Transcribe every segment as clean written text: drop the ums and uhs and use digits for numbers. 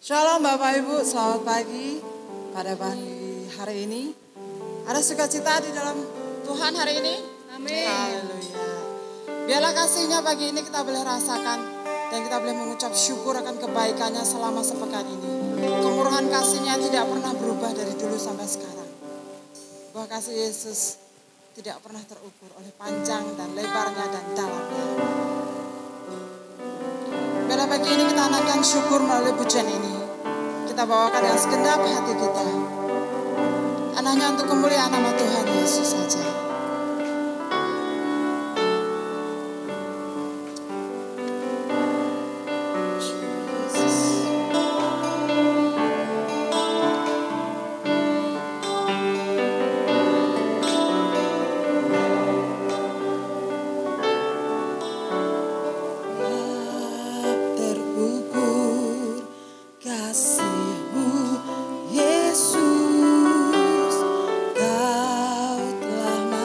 Shalom Bapak Ibu, selamat pagi. Pada pagi hari ini ada sukacita di dalam Tuhan hari ini. Amin. Haleluya. Biarlah kasih-Nya pagi ini kita boleh rasakan dan kita boleh mengucap syukur akan kebaikannya selama sepekan ini. Kemurahan kasih-Nya tidak pernah berubah dari dulu sampai sekarang. Bahwa kasih Yesus tidak pernah terukur oleh panjang dan lebarnya dan dalamnya. Biarlah pagi ini kita naikkan syukur melalui pujian ini. Kita bawakan dengan segenap hati kita. Hanya untuk kemuliaan nama Tuhan Yesus saja. Kau telah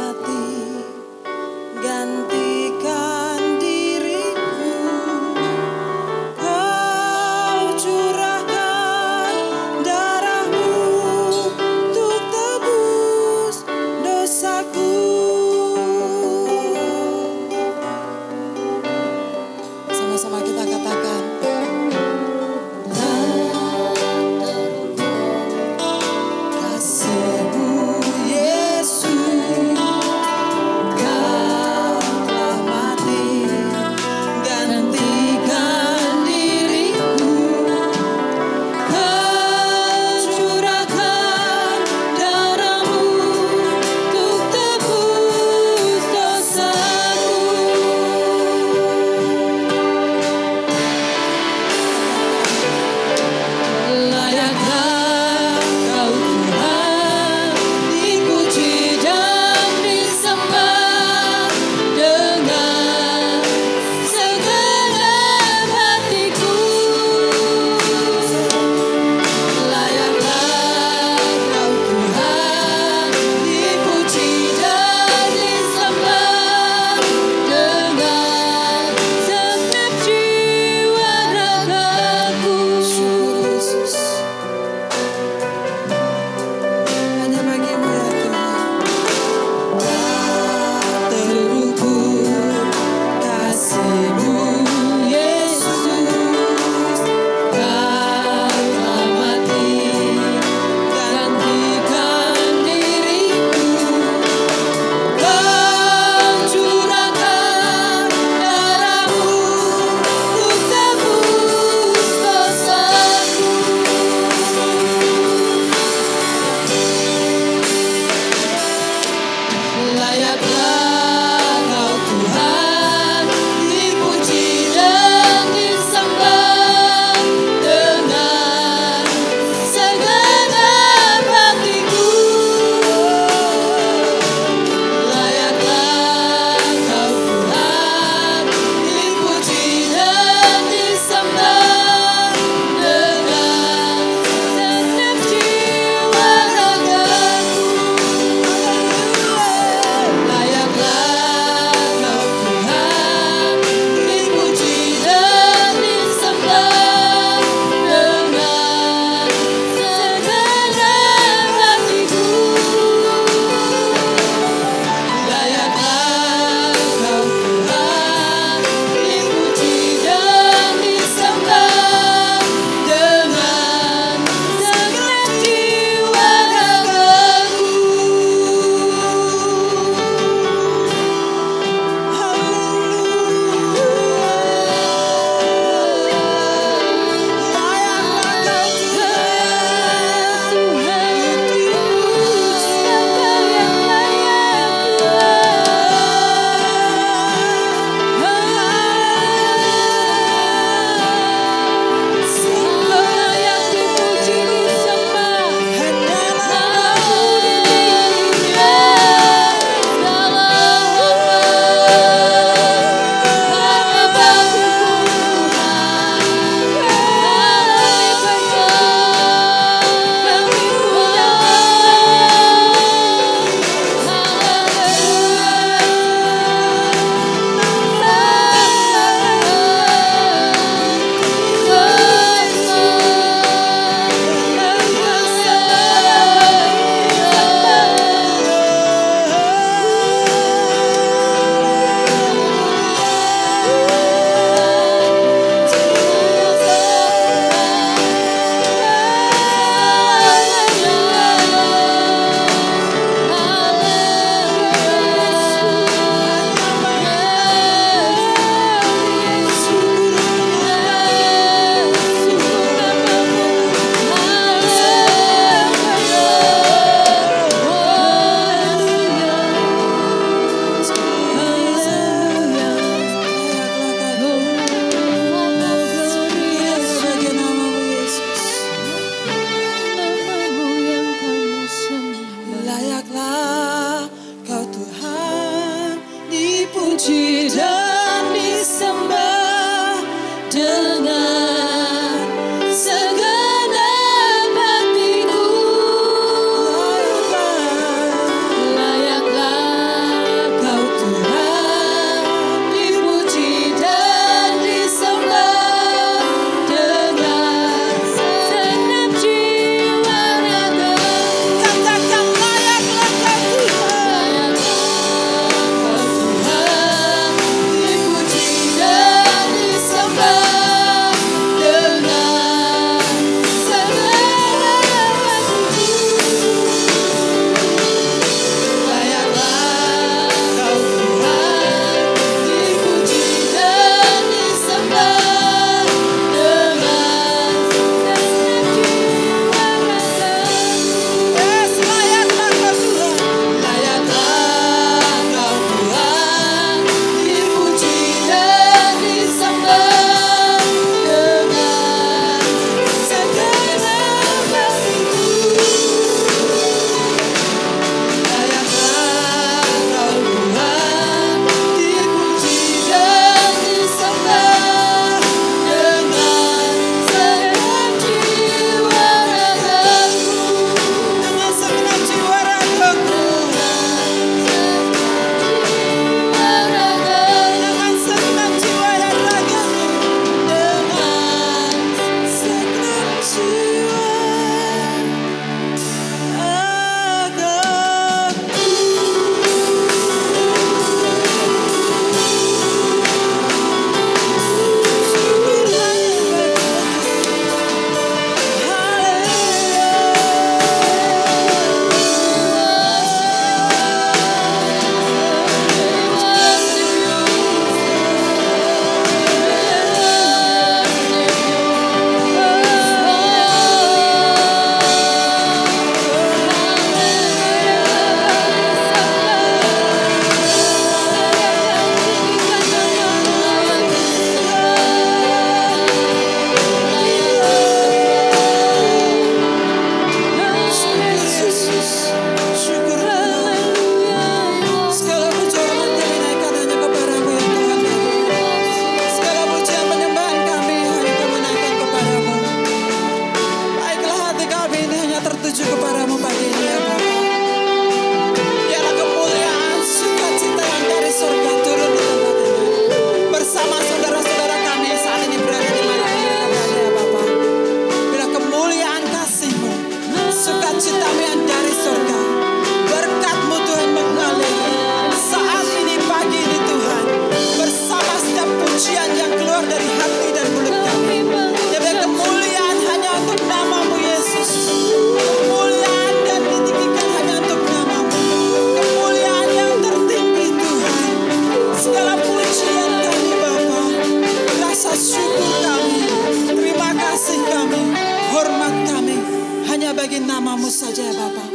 namamu saja ya Bapa.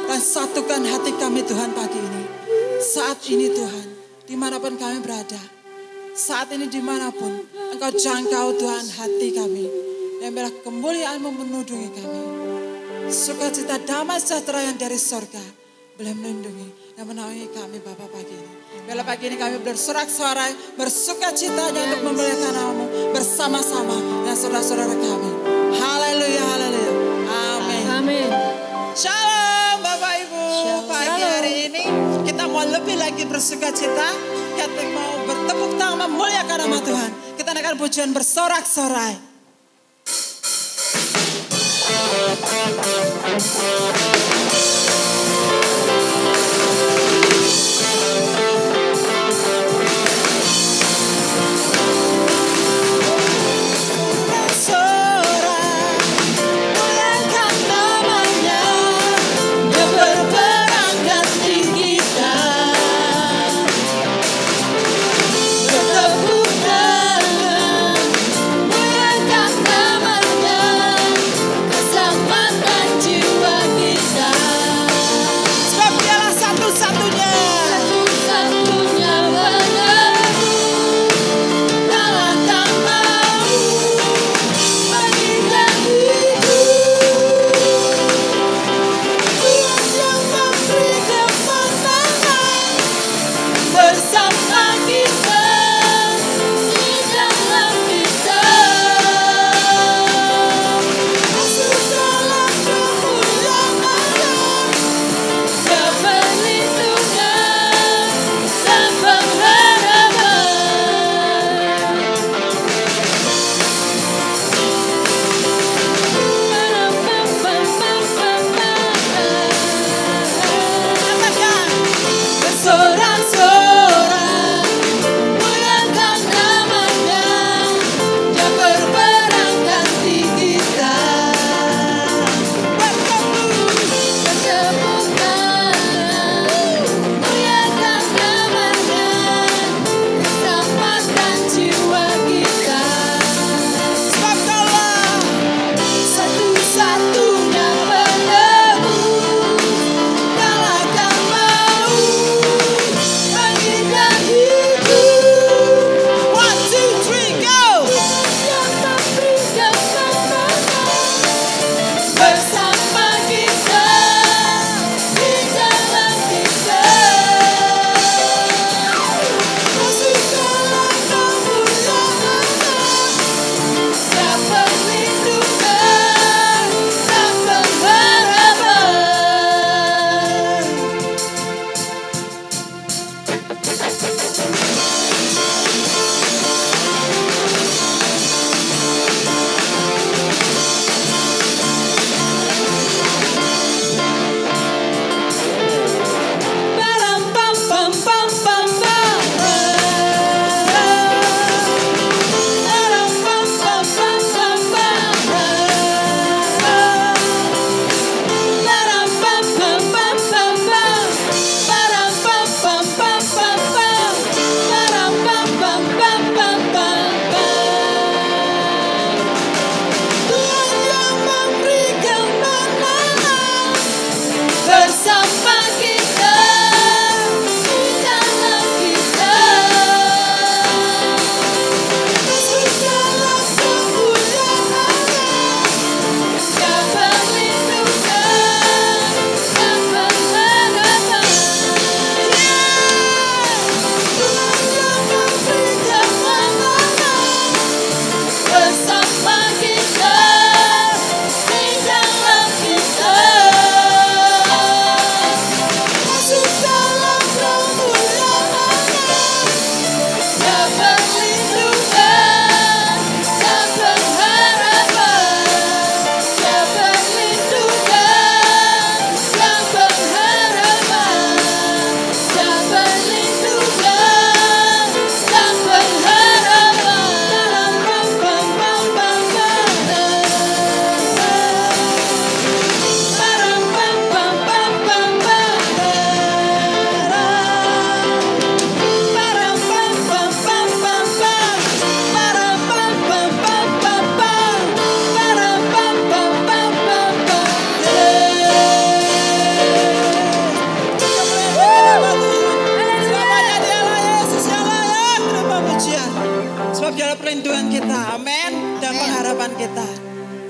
Dan satukan hati kami Tuhan pagi ini. Saat ini Tuhan, dimanapun kami berada. Saat ini dimanapun Engkau jangkau Tuhan hati kami. Dan biarlah kemuliaan-Mu menudungi kami. Sukacita damai sejahtera yang dari surga boleh melindungi dan menaungi kami Bapa pagi ini. Biarlah pagi ini kami bersorak-sorai, bersukacita untuk memuliakan namamu bersama-sama dengan saudara-saudara kami. Haleluya, haleluya. Amin. Amin. Shalom Bapak Ibu. Pagi hari ini kita mau lebih lagi bersukacita. Kita mau bertepuk tangan memuliakan nama Tuhan. Kita akan pujian bersorak-sorai. Keselamatan jiwa kita.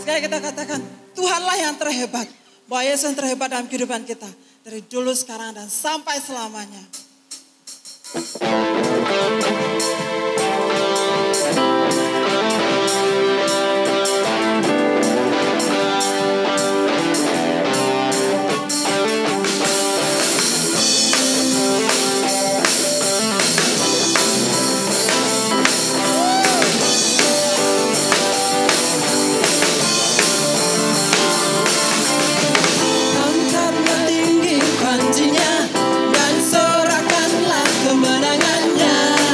Sekali kita katakan, Tuhanlah yang terhebat. Bahwa Yesus yang terhebat dalam kehidupan kita. Dari dulu, sekarang, dan sampai selamanya. Janjinya dan sorakanlah kemenangannya.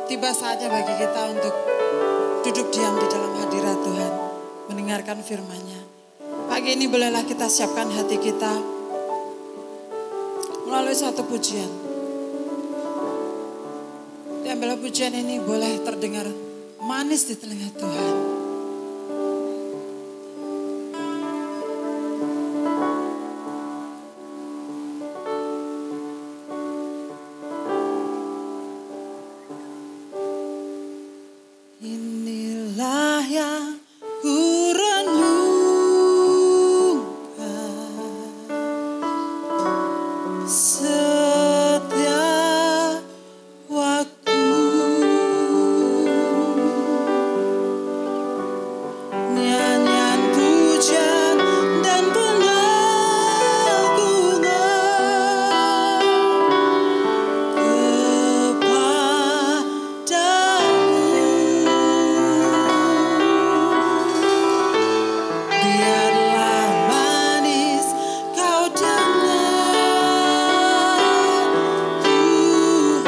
Tiba saatnya bagi kita untuk duduk diam di dalam hadirat Tuhan, mendengarkan firman-Nya. Pagi ini bolehlah kita siapkan hati kita melalui satu pujian. Diambillah pujian ini boleh terdengar manis di telinga Tuhan. Inilah yang ku renungkan setiap waktu, nyanyian pujian dan pengagungan biarlah manis kau dengar Tuhan,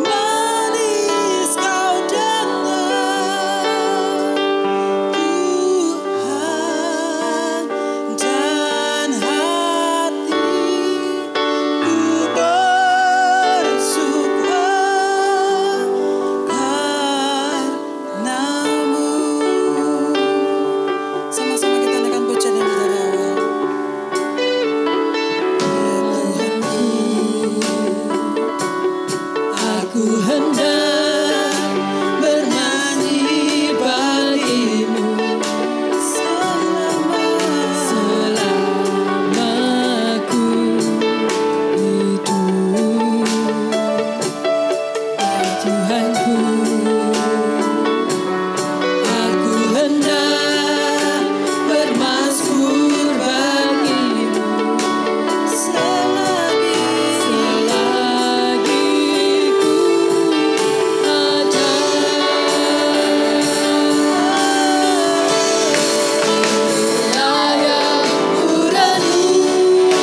manis kau dengar Tuhan, dan hatiku bersuka karena-Mu. Sama-sama kita naikkan pujian ini dari awal. Ya Tuhanku, aku hendak bernyanyi bagimu selama ku hidup. Ya Tuhanku, aku hendak bermazmur bagimu selagi ku ada. Inilah yang ku renungkan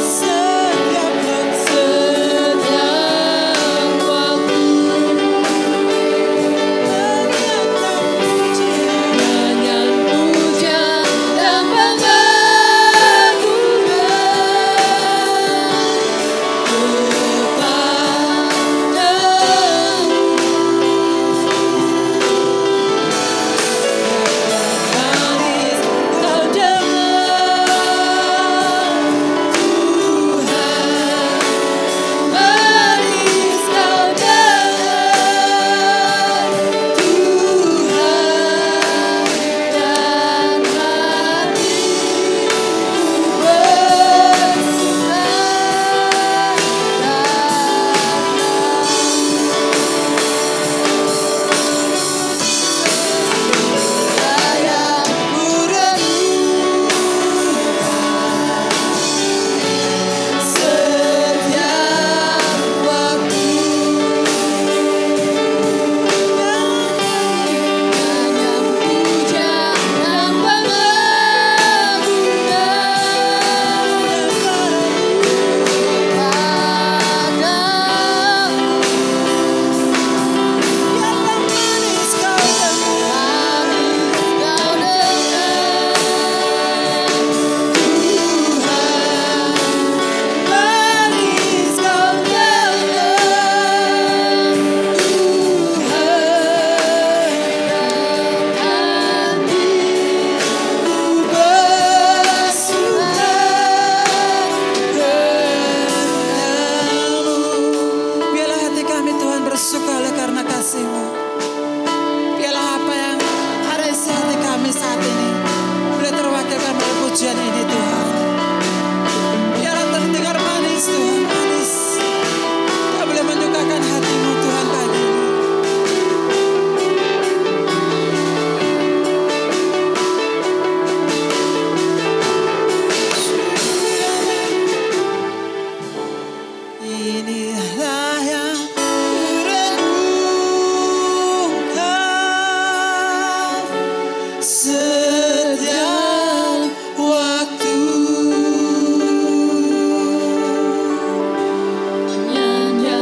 setiap waktu, nyanyian pujian dan pengagungan manis kau dengar Tuhan, manis kau dengar Tuhan, dan hatiku bersuka yang ku renungkan setiap waktu, nyanyian pujian dan pengagungan padamu. Biarlah manis kau dengar Tuhan, manis kau dengar Tuhan, dan hatiku bersuka karena-Mu. Biarlah hati kami Tuhan bersuka oleh karena kasih-Mu. Biarlah apa yang ada isi hati kami saat ini boleh terwakilkan oleh pujian ini Tuhan. Biarlah terdengar manis Tuhan, manis. Kau boleh menyukakan hati-Mu Tuhan pagi ini. Inilah yang ku renungkan setiap waktu, nyanyian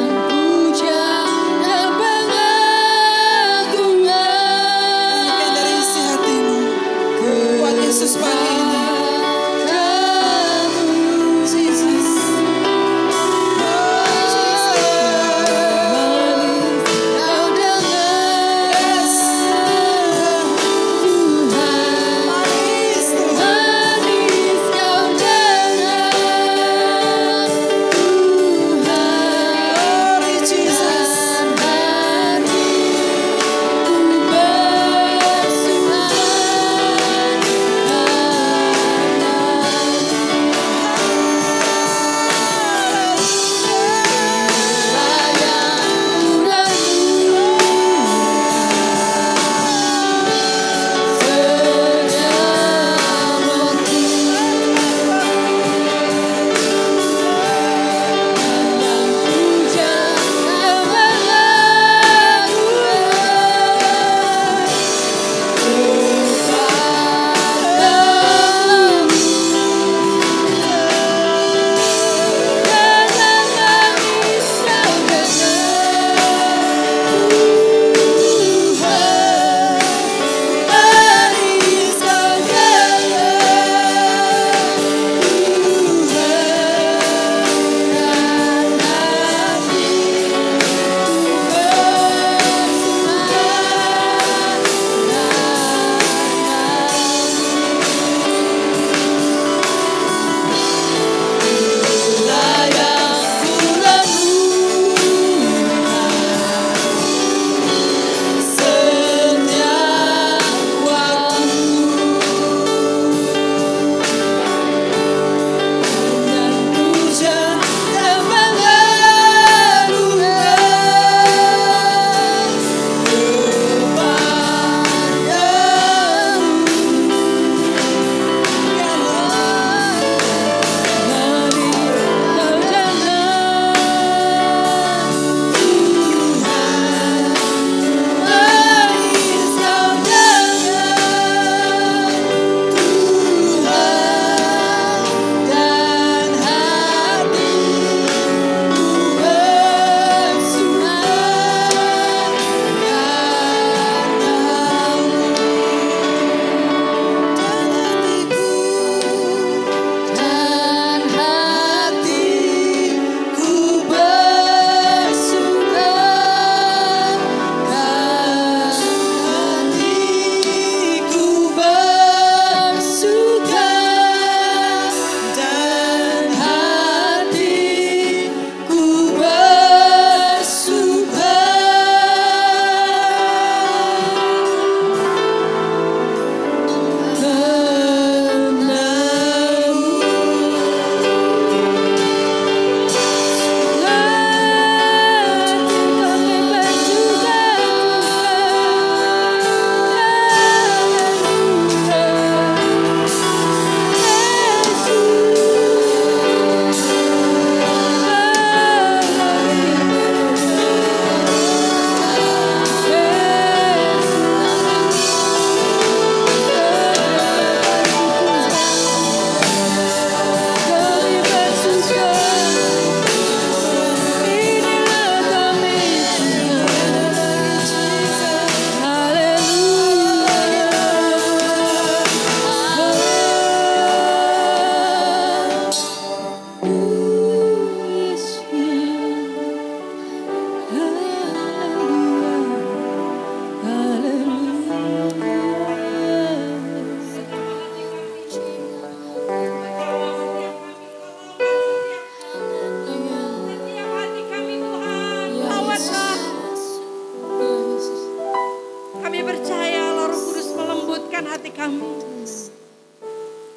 kami,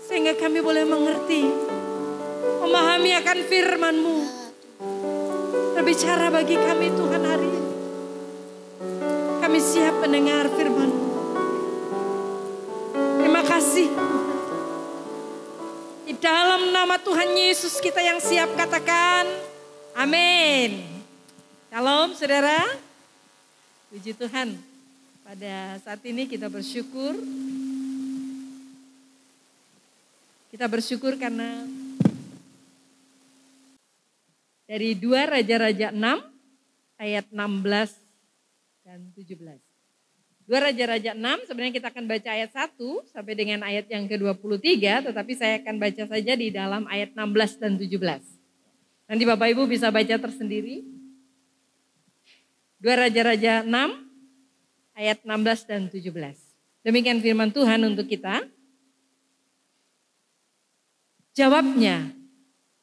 sehingga kami boleh mengerti, memahami akan firman-Mu. Berbicara bagi kami Tuhan hari ini. Kami siap mendengar firman-Mu. Terima kasih. Di dalam nama Tuhan Yesus kita yang siap katakan, amin. Shalom saudara. Puji Tuhan. Pada saat ini kita bersyukur. Kita bersyukur karena dari 2 Raja-Raja 6 ayat 16 dan 17. 2 Raja-Raja 6 sebenarnya kita akan baca ayat 1 sampai dengan ayat yang ke-23. Tetapi saya akan baca saja di dalam ayat 16 dan 17. Nanti Bapak Ibu bisa baca tersendiri. 2 Raja-Raja 6 ayat 16 dan 17. Demikian firman Tuhan untuk kita. Jawabnya,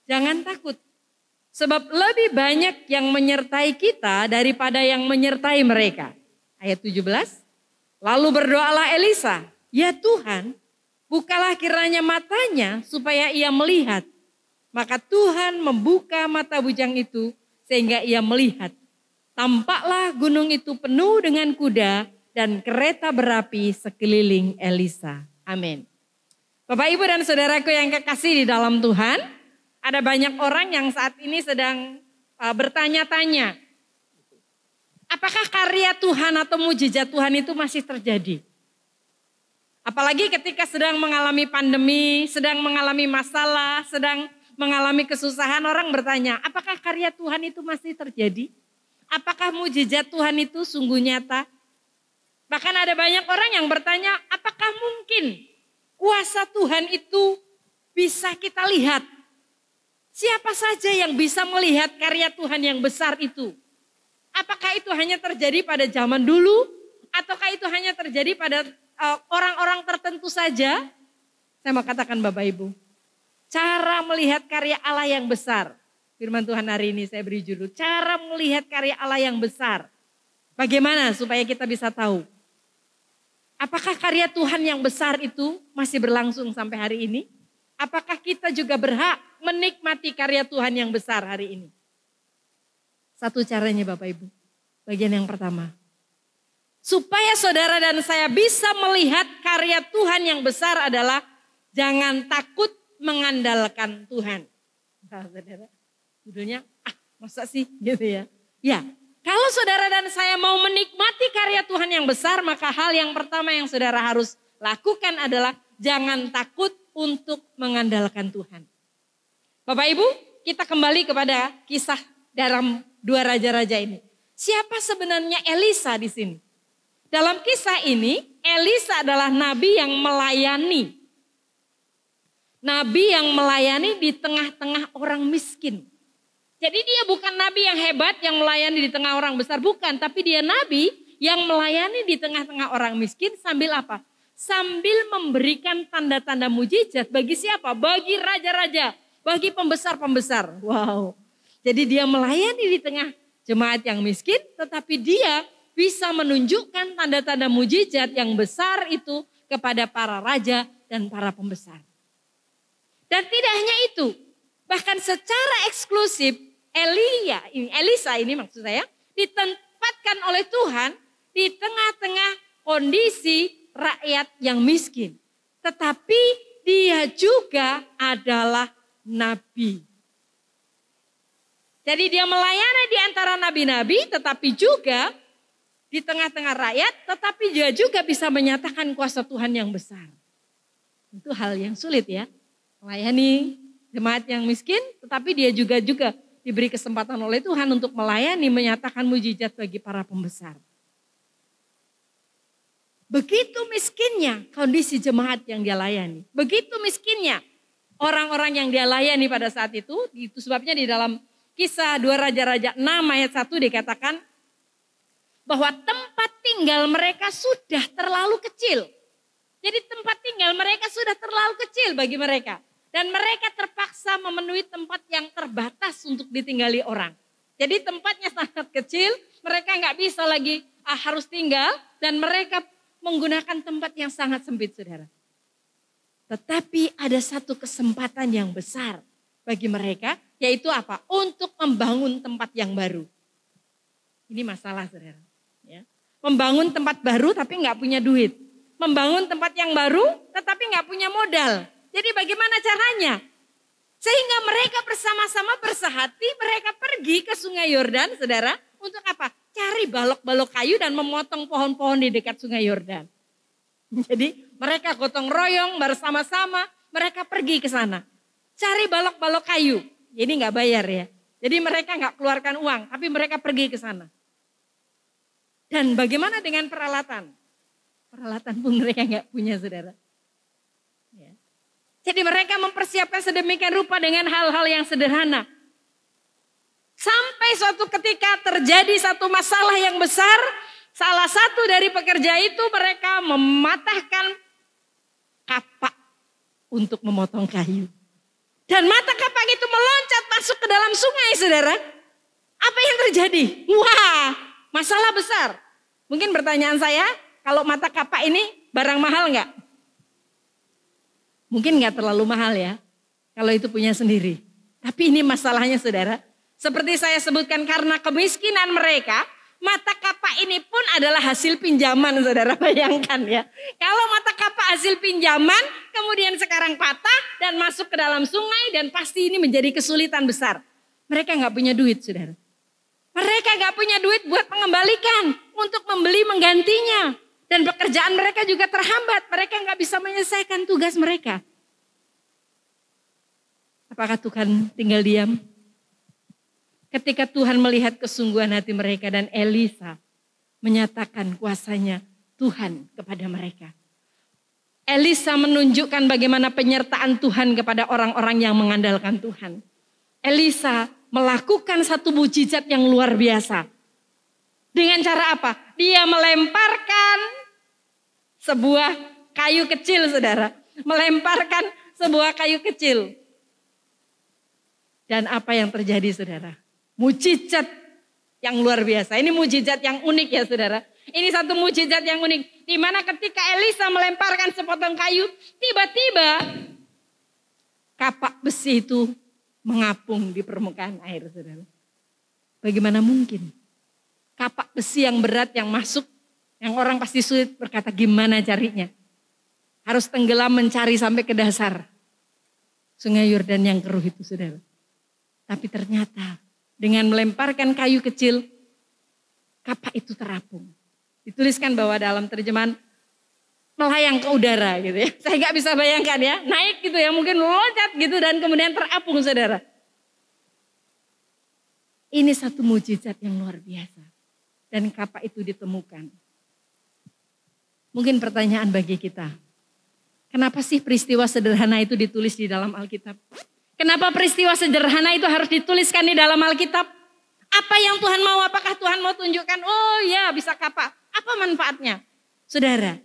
jangan takut. Sebab lebih banyak yang menyertai kita daripada yang menyertai mereka. Ayat 17. Lalu berdoalah Elisa, ya Tuhan, bukalah kiranya matanya supaya ia melihat. Maka Tuhan membuka mata bujang itu sehingga ia melihat. Tampaklah gunung itu penuh dengan kuda dan kereta berapi sekeliling Elisa. Amin. Bapak, Ibu, dan saudaraku yang kekasih di dalam Tuhan, ada banyak orang yang saat ini sedang bertanya-tanya. Apakah karya Tuhan atau mujizat Tuhan itu masih terjadi? Apalagi ketika sedang mengalami pandemi, sedang mengalami masalah, sedang mengalami kesusahan, orang bertanya, apakah karya Tuhan itu masih terjadi? Apakah mujizat Tuhan itu sungguh nyata? Bahkan ada banyak orang yang bertanya, apakah mungkin kuasa Tuhan itu bisa kita lihat? Siapa saja yang bisa melihat karya Tuhan yang besar itu? Apakah itu hanya terjadi pada zaman dulu? Ataukah itu hanya terjadi pada orang-orang tertentu saja? Saya mau katakan Bapak Ibu, cara melihat karya Allah yang besar. Firman Tuhan hari ini saya beri judul, cara melihat karya Allah yang besar. Bagaimana supaya kita bisa tahu? Apakah karya Tuhan yang besar itu masih berlangsung sampai hari ini? Apakah kita juga berhak menikmati karya Tuhan yang besar hari ini? Satu caranya Bapak Ibu, bagian yang pertama. Supaya saudara dan saya bisa melihat karya Tuhan yang besar adalah jangan takut mengandalkan Tuhan. Nah, saudara, judulnya, masa sih gitu ya. Ya, kalau saudara dan saya mau menikmati karya Tuhan yang besar, maka hal yang pertama yang saudara harus lakukan adalah jangan takut untuk mengandalkan Tuhan. Bapak Ibu, kita kembali kepada kisah dalam 2 raja-raja ini. Siapa sebenarnya Elisa di sini? Dalam kisah ini, Elisa adalah nabi yang melayani. Nabi yang melayani di tengah-tengah orang miskin. Jadi dia bukan nabi yang hebat yang melayani di tengah orang besar, bukan. Tapi dia nabi yang melayani di tengah-tengah orang miskin sambil apa? Sambil memberikan tanda-tanda mujizat bagi siapa? Bagi raja-raja, bagi pembesar-pembesar. Wow. Jadi dia melayani di tengah jemaat yang miskin, tetapi dia bisa menunjukkan tanda-tanda mujizat yang besar itu kepada para raja dan para pembesar. Dan tidak hanya itu, bahkan secara eksklusif Elisa ini maksud saya, ditempatkan oleh Tuhan di tengah-tengah kondisi rakyat yang miskin. Tetapi dia juga adalah nabi. Jadi dia melayani di antara nabi-nabi, tetapi juga di tengah-tengah rakyat, tetapi dia juga bisa menyatakan kuasa Tuhan yang besar. Itu hal yang sulit ya, melayani jemaat yang miskin, tetapi dia juga diberi kesempatan oleh Tuhan untuk melayani, menyatakan mujizat bagi para pembesar. Begitu miskinnya kondisi jemaat yang dia layani, begitu miskinnya orang-orang yang dia layani pada saat itu sebabnya di dalam Kisah 2 Raja-Raja 6 ayat 1 dikatakan bahwa tempat tinggal mereka sudah terlalu kecil. Jadi tempat tinggal mereka sudah terlalu kecil bagi mereka. Dan mereka terpaksa memenuhi tempat yang terbatas untuk ditinggali orang. Jadi tempatnya sangat kecil, mereka nggak bisa lagi harus tinggal dan mereka menggunakan tempat yang sangat sempit saudara. Tetapi ada satu kesempatan yang besar bagi mereka, yaitu apa? Untuk membangun tempat yang baru. Ini masalah, saudara. Ya. Membangun tempat baru tapi nggak punya duit. Membangun tempat yang baru tetapi nggak punya modal. Jadi bagaimana caranya? Sehingga mereka bersama-sama bersehati, mereka pergi ke Sungai Yordan, saudara. Untuk apa? Cari balok-balok kayu dan memotong pohon-pohon di dekat Sungai Yordan. Jadi mereka gotong royong bersama-sama, mereka pergi ke sana. Cari balok-balok kayu. Jadi nggak bayar ya. Jadi mereka nggak keluarkan uang, tapi mereka pergi ke sana. Dan bagaimana dengan peralatan? Peralatan pun mereka nggak punya, saudara. Ya. Jadi mereka mempersiapkan sedemikian rupa dengan hal-hal yang sederhana. Sampai suatu ketika terjadi satu masalah yang besar. Salah satu dari pekerja itu mereka mematahkan kapak untuk memotong kayu. Dan mata kapak itu meloncat masuk ke dalam sungai, saudara. Apa yang terjadi? Wah, masalah besar. Mungkin pertanyaan saya, kalau mata kapak ini barang mahal nggak? Mungkin nggak terlalu mahal ya, kalau itu punya sendiri. Tapi ini masalahnya, saudara. Seperti saya sebutkan, karena kemiskinan mereka, mata kapak ini pun adalah hasil pinjaman, saudara. Bayangkan ya. Kalau mata kapak hasil pinjaman, kemudian sekarang patah dan masuk ke dalam sungai, dan pasti ini menjadi kesulitan besar. Mereka nggak punya duit, saudara. Mereka nggak punya duit buat mengembalikan, untuk membeli menggantinya. Dan pekerjaan mereka juga terhambat. Mereka nggak bisa menyelesaikan tugas mereka. Apakah Tuhan tinggal diam? Ketika Tuhan melihat kesungguhan hati mereka dan Elisa menyatakan kuasanya Tuhan kepada mereka. Elisa menunjukkan bagaimana penyertaan Tuhan kepada orang-orang yang mengandalkan Tuhan. Elisa melakukan satu mujizat yang luar biasa. Dengan cara apa? Dia melemparkan sebuah kayu kecil, saudara. Melemparkan sebuah kayu kecil. Dan apa yang terjadi, saudara? Mujizat yang luar biasa. Ini mujizat yang unik ya, saudara. Ini satu mujizat yang unik. Di mana ketika Elisa melemparkan sepotong kayu, tiba-tiba kapak besi itu mengapung di permukaan air, saudara. Bagaimana mungkin? Kapak besi yang berat yang masuk, yang orang pasti sulit berkata gimana carinya. Harus tenggelam mencari sampai ke dasar Sungai Yordan yang keruh itu, saudara. Tapi ternyata dengan melemparkan kayu kecil, kapak itu terapung. Dituliskan bahwa dalam terjemahan melayang ke udara gitu ya. Saya nggak bisa bayangkan ya, naik gitu ya, mungkin loncat gitu dan kemudian terapung, saudara. Ini satu mujizat yang luar biasa. Dan kapak itu ditemukan. Mungkin pertanyaan bagi kita, kenapa sih peristiwa sederhana itu ditulis di dalam Alkitab? Kenapa peristiwa sederhana itu harus dituliskan di dalam Alkitab? Apa yang Tuhan mau? Apakah Tuhan mau tunjukkan, oh ya bisa kapak. Apa manfaatnya? Saudara,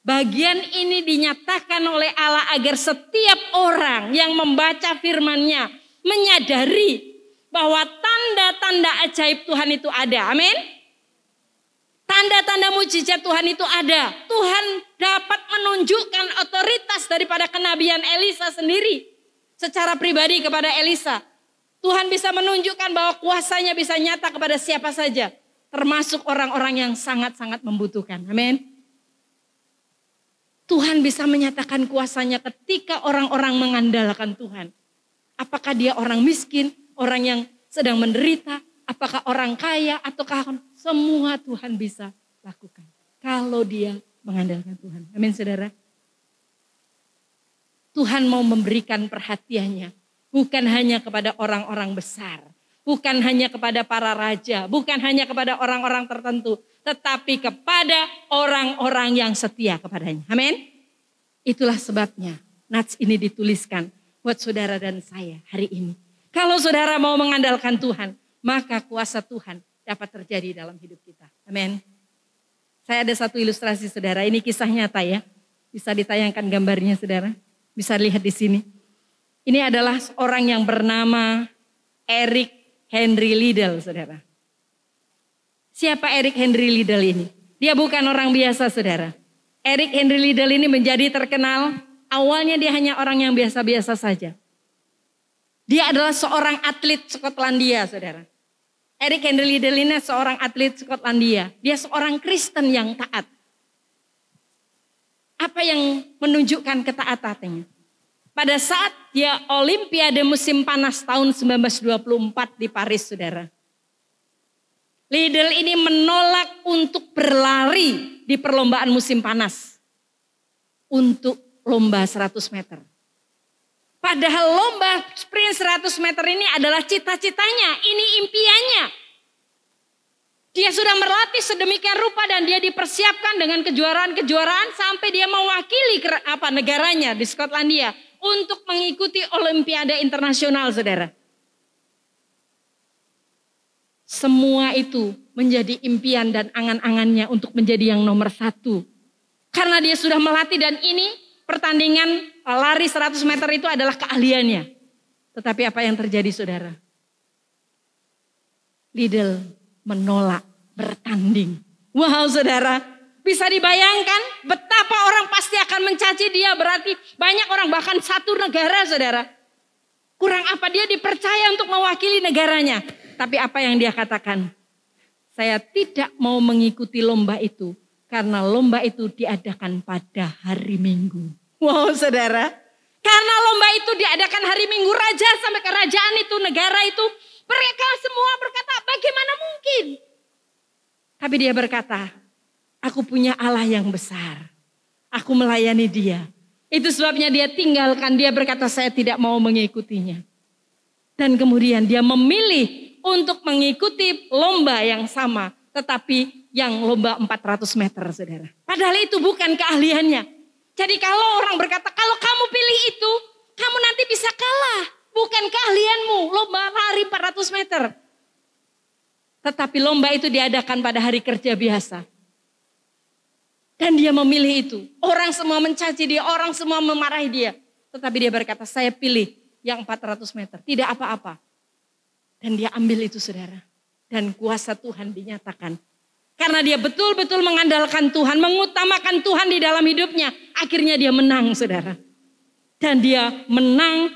bagian ini dinyatakan oleh Allah agar setiap orang yang membaca firman-Nya menyadari bahwa tanda-tanda ajaib Tuhan itu ada. Amin. Tanda-tanda mujizat Tuhan itu ada. Tuhan dapat menunjukkan otoritas daripada kenabian Elisa sendiri. Secara pribadi kepada Elisa. Tuhan bisa menunjukkan bahwa kuasanya bisa nyata kepada siapa saja. Termasuk orang-orang yang sangat-sangat membutuhkan. Amin. Tuhan bisa menyatakan kuasanya ketika orang-orang mengandalkan Tuhan. Apakah dia orang miskin, orang yang sedang menderita, apakah orang kaya, ataukah semua Tuhan bisa lakukan. Kalau dia mengandalkan Tuhan. Amin, saudara. Tuhan mau memberikan perhatiannya. Bukan hanya kepada orang-orang besar. Bukan hanya kepada para raja. Bukan hanya kepada orang-orang tertentu. Tetapi kepada orang-orang yang setia kepadanya. Amin. Itulah sebabnya nats ini dituliskan buat saudara dan saya hari ini. Kalau saudara mau mengandalkan Tuhan, maka kuasa Tuhan dapat terjadi dalam hidup kita. Amin. Saya ada satu ilustrasi, saudara. Ini kisah nyata ya. Bisa ditayangkan gambarnya, saudara. Bisa lihat di sini. Ini adalah orang yang bernama Eric Henry Liddell, saudara. Siapa Eric Henry Liddell ini? Dia bukan orang biasa, saudara. Eric Henry Liddell ini menjadi terkenal Awalnya dia hanya orang yang biasa-biasa saja. Dia adalah seorang atlet Skotlandia, saudara. Eric Henry Liddell ini seorang atlet Skotlandia. Dia seorang Kristen yang taat. Apa yang menunjukkan ketaatannya? Pada saat dia Olimpiade musim panas tahun 1924 di Paris, saudara. Liddell ini menolak untuk berlari di perlombaan musim panas. Untuk lomba 100 meter. Padahal lomba sprint 100 meter ini adalah cita-citanya, ini impiannya. Dia sudah berlatih sedemikian rupa dan dia dipersiapkan dengan kejuaraan-kejuaraan sampai dia mewakili negaranya di Skotlandia untuk mengikuti Olimpiade internasional, saudara. Semua itu menjadi impian dan angan-angannya untuk menjadi yang nomor 1. Karena dia sudah melatih dan ini pertandingan lari 100 meter itu adalah keahliannya. Tetapi apa yang terjadi, saudara? Liddell menolak bertanding. Wow, saudara, bisa dibayangkan betapa orang pasti akan mencaci dia. Berarti banyak orang, bahkan satu negara, saudara. Kurang apa dia dipercaya untuk mewakili negaranya. Tapi apa yang dia katakan? Saya tidak mau mengikuti lomba itu karena lomba itu diadakan pada hari Minggu. Wow, saudara. Karena lomba itu diadakan hari Minggu, raja sampai kerajaan itu, negara itu, mereka semua berkata, bagaimana mungkin? Tapi dia berkata, aku punya Allah yang besar. Aku melayani dia. Itu sebabnya dia tinggalkan, dia berkata saya tidak mau mengikutinya. Dan kemudian dia memilih untuk mengikuti lomba yang sama. Tetapi yang lomba 400 meter, saudara. Padahal itu bukan keahliannya. Jadi kalau orang berkata, kalau kamu pilih itu, kamu nanti bisa kalah. Bukan keahlianmu, lomba lari 400 meter. Tetapi lomba itu diadakan pada hari kerja biasa. Dan dia memilih itu. Orang semua mencaci dia, orang semua memarahi dia. Tetapi dia berkata, saya pilih yang 400 meter. Tidak apa-apa. Dan dia ambil itu, saudara. Dan kuasa Tuhan dinyatakan. Karena dia betul-betul mengandalkan Tuhan, mengutamakan Tuhan di dalam hidupnya. Akhirnya dia menang, saudara. Dan dia menang,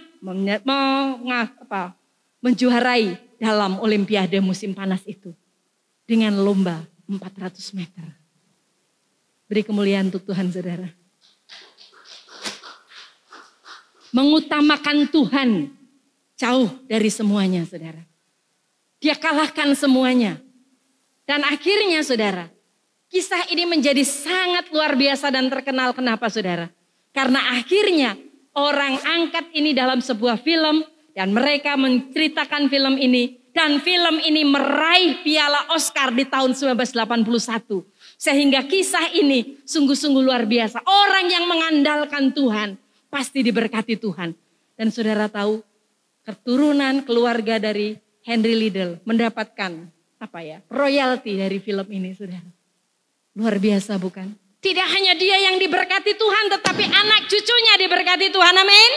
menjuarai dalam Olimpiade musim panas itu. Dengan lomba 400 meter. Beri kemuliaan untuk Tuhan, saudara. Mengutamakan Tuhan jauh dari semuanya, saudara. Dia kalahkan semuanya. Dan akhirnya, saudara, kisah ini menjadi sangat luar biasa dan terkenal. Kenapa, saudara? Karena akhirnya orang angkat ini dalam sebuah film dan mereka menceritakan film ini. Dan film ini meraih piala Oscar di tahun 1981. Sehingga kisah ini sungguh-sungguh luar biasa. Orang yang mengandalkan Tuhan pasti diberkati Tuhan. Dan saudara tahu, keturunan keluarga dari Henry Liddell mendapatkan royalti dari film ini, saudara. Luar biasa, bukan? Tidak hanya dia yang diberkati Tuhan, tetapi anak cucunya diberkati Tuhan, amin.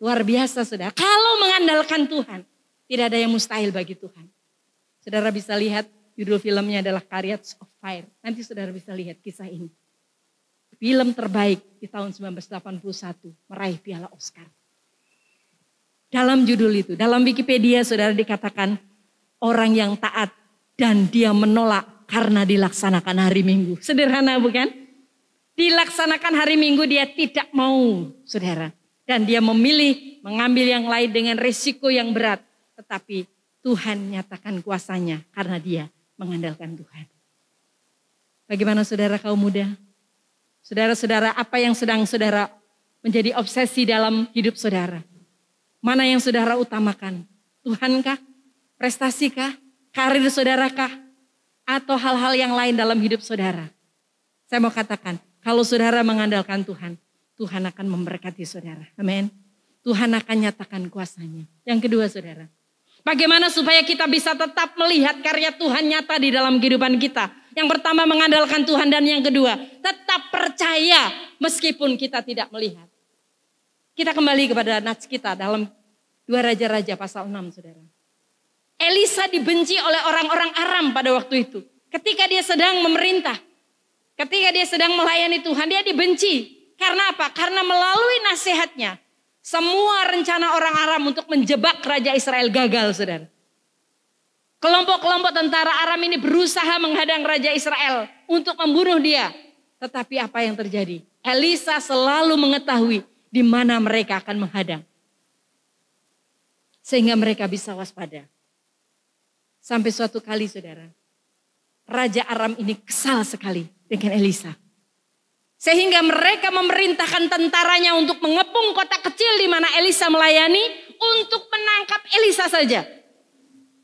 Luar biasa, saudara. Kalau mengandalkan Tuhan, tidak ada yang mustahil bagi Tuhan. Saudara bisa lihat, judul filmnya adalah Chariots of Fire. Nanti saudara bisa lihat kisah ini. Film terbaik di tahun 1981, meraih piala Oscar. Dalam judul itu, dalam Wikipedia saudara dikatakan, orang yang taat dan dia menolak karena dilaksanakan hari Minggu. Sederhana, bukan? Dilaksanakan hari Minggu dia tidak mau, saudara. Dan dia memilih mengambil yang lain dengan risiko yang berat. Tetapi Tuhan nyatakan kuasanya karena dia mengandalkan Tuhan. Bagaimana saudara kaum muda? Saudara-saudara, apa yang sedang saudara menjadi obsesi dalam hidup saudara? Mana yang saudara utamakan? Tuhankah? Prestasikah? Karir saudarakah? Atau hal-hal yang lain dalam hidup saudara? Saya mau katakan, kalau saudara mengandalkan Tuhan, Tuhan akan memberkati saudara. Amin. Tuhan akan nyatakan kuasanya. Yang kedua, saudara. Bagaimana supaya kita bisa tetap melihat karya Tuhan nyata di dalam kehidupan kita? Yang pertama mengandalkan Tuhan, dan yang kedua tetap percaya meskipun kita tidak melihat. Kita kembali kepada nats kita dalam 2 Raja-Raja pasal 6, saudara. Elisa dibenci oleh orang-orang Aram pada waktu itu. Ketika dia sedang memerintah, ketika dia sedang melayani Tuhan, dia dibenci. Karena apa? Karena melalui nasihatnya, semua rencana orang Aram untuk menjebak Raja Israel gagal, saudara. Kelompok-kelompok tentara Aram ini berusaha menghadang Raja Israel untuk membunuh dia. Tetapi apa yang terjadi? Elisa selalu mengetahui di mana mereka akan menghadang. Sehingga mereka bisa waspada. Sampai suatu kali, saudara, Raja Aram ini kesal sekali dengan Elisa. Sehingga mereka memerintahkan tentaranya untuk mengepung kota kecil di mana Elisa melayani untuk menangkap Elisa saja.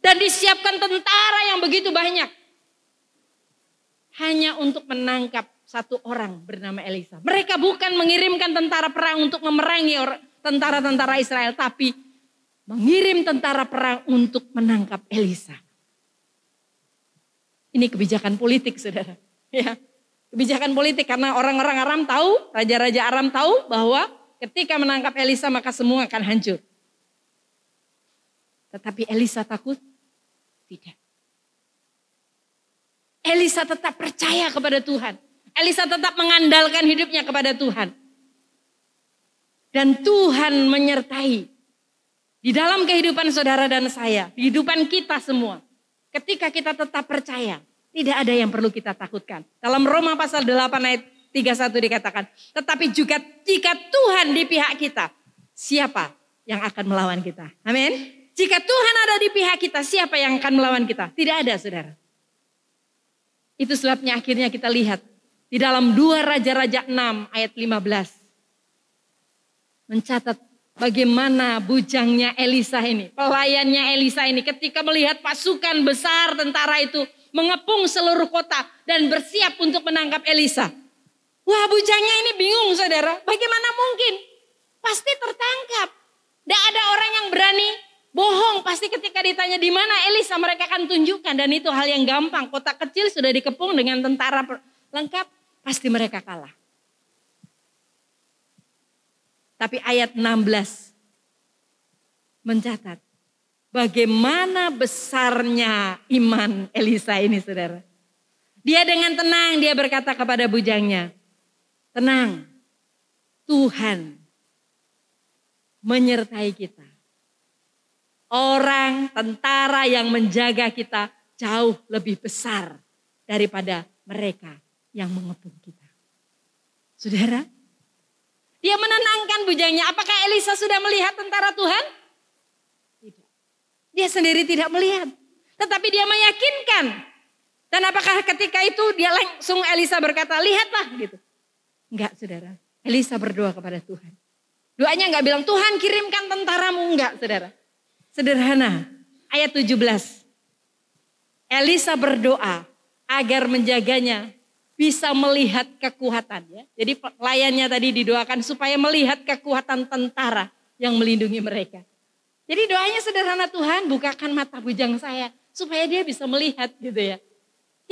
Dan disiapkan tentara yang begitu banyak. Hanya untuk menangkap satu orang bernama Elisa. Mereka bukan mengirimkan tentara perang untuk memerangi tentara-tentara Israel. Tapi mengirim tentara perang untuk menangkap Elisa. Ini kebijakan politik, saudara. Ya, kebijakan politik karena orang-orang Aram tahu, raja-raja Aram tahu bahwa ketika menangkap Elisa maka semua akan hancur. Tetapi Elisa takut? Tidak. Elisa tetap percaya kepada Tuhan. Elisa tetap mengandalkan hidupnya kepada Tuhan. Dan Tuhan menyertai di dalam kehidupan saudara dan saya, di kehidupan kita semua. Ketika kita tetap percaya, tidak ada yang perlu kita takutkan. Dalam Roma pasal 8 ayat 31 dikatakan, tetapi juga jika Tuhan di pihak kita, siapa yang akan melawan kita? Amin. Jika Tuhan ada di pihak kita, siapa yang akan melawan kita? Tidak ada, saudara. Itu sebabnya akhirnya kita lihat di dalam 2 Raja-Raja 6 ayat 15. Mencatat bagaimana bujangnya Elisa ini, pelayannya Elisa ini ketika melihat pasukan besar tentara itu mengepung seluruh kota dan bersiap untuk menangkap Elisa. Wah, bujangnya ini bingung, saudara. Bagaimana mungkin? Pasti tertangkap. Tidak ada orang yang berani bohong. Pasti ketika ditanya di mana Elisa, mereka akan tunjukkan. Dan itu hal yang gampang. Kota kecil sudah dikepung dengan tentara lengkap. Pasti mereka kalah. Tapi ayat 16 mencatat bagaimana besarnya iman Elisa ini, saudara. Dia dengan tenang, dia berkata kepada bujangnya, tenang, Tuhan menyertai kita. Orang tentara yang menjaga kita jauh lebih besar daripada mereka yang mengepung kita. Saudara, dia menenangkan bujangnya. Apakah Elisa sudah melihat tentara Tuhan? Tidak. Dia sendiri tidak melihat. Tetapi dia meyakinkan. Dan apakah ketika itu dia langsung Elisa berkata, lihatlah gitu. Enggak, saudara. Elisa berdoa kepada Tuhan. Doanya enggak bilang, Tuhan kirimkan tentaramu. Enggak, saudara. Sederhana, ayat 17. Elisa berdoa agar menjaganya bisa melihat kekuatan. Ya. Jadi pelayannya tadi didoakan supaya melihat kekuatan tentara yang melindungi mereka. Jadi doanya sederhana, Tuhan bukakan mata bujang saya supaya dia bisa melihat gitu ya.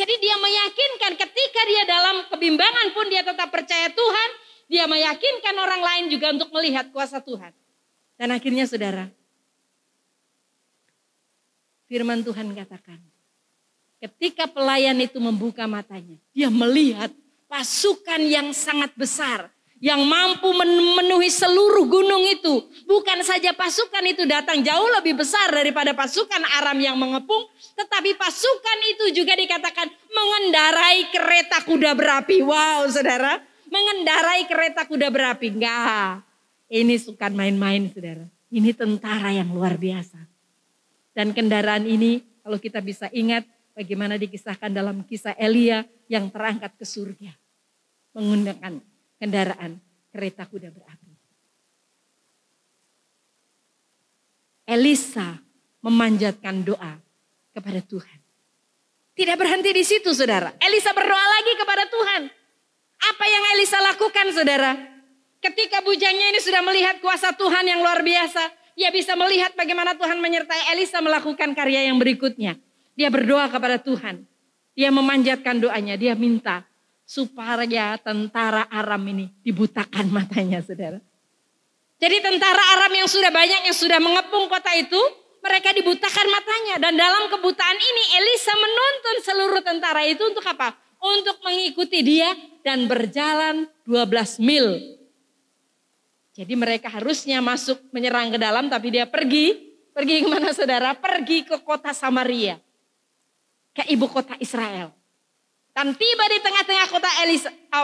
Jadi dia meyakinkan ketika dia dalam kebimbangan pun dia tetap percaya Tuhan. Dia meyakinkan orang lain juga untuk melihat kuasa Tuhan. Dan akhirnya saudara, firman Tuhan katakan, ketika pelayan itu membuka matanya, dia melihat pasukan yang sangat besar, yang mampu memenuhi seluruh gunung itu. Bukan saja pasukan itu datang jauh lebih besar daripada pasukan Aram yang mengepung, tetapi pasukan itu juga dikatakan mengendarai kereta kuda berapi. Wow, saudara, mengendarai kereta kuda berapi. Enggak, ini bukan main-main, saudara. Ini tentara yang luar biasa. Dan kendaraan ini kalau kita bisa ingat bagaimana dikisahkan dalam kisah Elia yang terangkat ke surga. Menggunakan kendaraan kereta kuda berapi. Elisa memanjatkan doa kepada Tuhan. Tidak berhenti di situ, saudara. Elisa berdoa lagi kepada Tuhan. Apa yang Elisa lakukan, saudara? Ketika bujangnya ini sudah melihat kuasa Tuhan yang luar biasa, dia bisa melihat bagaimana Tuhan menyertai Elisa melakukan karya yang berikutnya. Dia berdoa kepada Tuhan. Dia memanjatkan doanya. Dia minta supaya tentara Aram ini dibutakan matanya, saudara. Jadi tentara Aram yang sudah banyak, yang sudah mengepung kota itu, mereka dibutakan matanya. Dan dalam kebutaan ini Elisa menuntun seluruh tentara itu untuk apa? Untuk mengikuti dia dan berjalan 12 mil Jadi mereka harusnya masuk menyerang ke dalam, tapi dia pergi. Pergi kemana saudara? Pergi ke kota Samaria. Ke ibu kota Israel. Dan tiba di tengah-tengah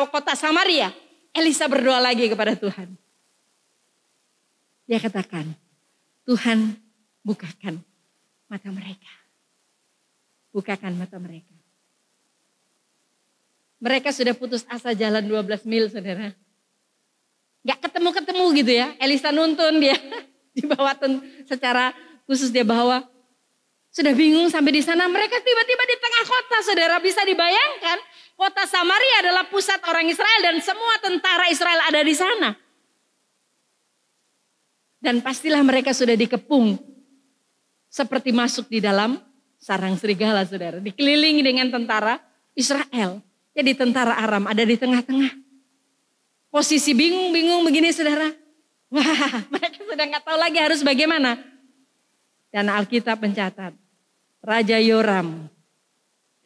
kota Samaria. Elisa berdoa lagi kepada Tuhan. Dia katakan, Tuhan bukakan mata mereka. Bukakan mata mereka. Mereka sudah putus asa jalan 12 mil saudara. Gak ketemu-ketemu gitu ya. Elisa nuntun dia. Dibawa secara khusus dia bawa. Sudah bingung sampai di sana. Mereka tiba-tiba di tengah kota saudara. Bisa dibayangkan. Kota Samaria adalah pusat orang Israel. Dan semua tentara Israel ada di sana. Dan pastilah mereka sudah dikepung. Seperti masuk di dalam sarang serigala saudara. Dikelilingi dengan tentara Israel. Jadi tentara Aram ada di tengah-tengah. Posisi bingung-bingung begini saudara. Wah, mereka sudah gak tahu lagi harus bagaimana. Dan Alkitab mencatat, Raja Yoram,